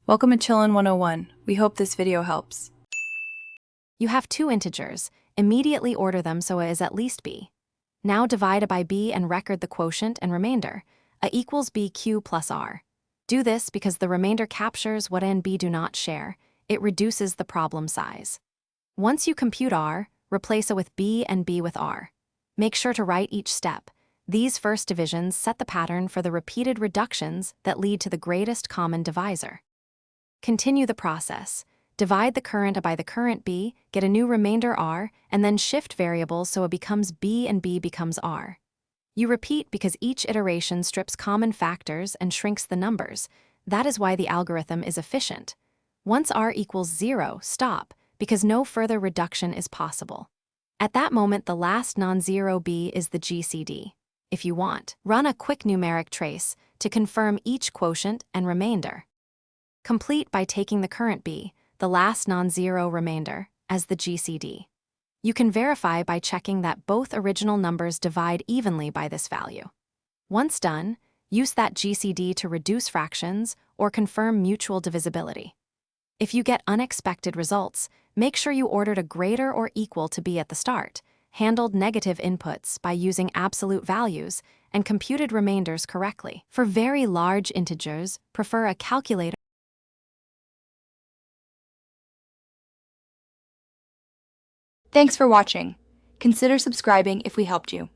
Welcome to Chillin' 101. We hope this video helps. You have two integers. Immediately order them so A is at least B. Now divide A by B and record the quotient and remainder. A equals BQ plus R. Do this because the remainder captures what A and B do not share. It reduces the problem size. Once you compute R, replace A with B and B with R. Make sure to write each step. These first divisions set the pattern for the repeated reductions that lead to the greatest common divisor. Continue the process. Divide the current A by the current B, get a new remainder R, and then shift variables so it becomes B and B becomes R. You repeat because each iteration strips common factors and shrinks the numbers. That is why the algorithm is efficient. Once R equals 0, stop, because no further reduction is possible. At that moment, the last non-zero B is the GCD. If you want, run a quick numeric trace to confirm each quotient and remainder. Complete by taking the current B, the last non-zero remainder, as the GCD. You can verify by checking that both original numbers divide evenly by this value. Once done, use that GCD to reduce fractions or confirm mutual divisibility. If you get unexpected results, make sure you ordered a greater or equal to B at the start, handled negative inputs by using absolute values, and computed remainders correctly. For very large integers, prefer a calculator. Thanks for watching. Consider subscribing if we helped you.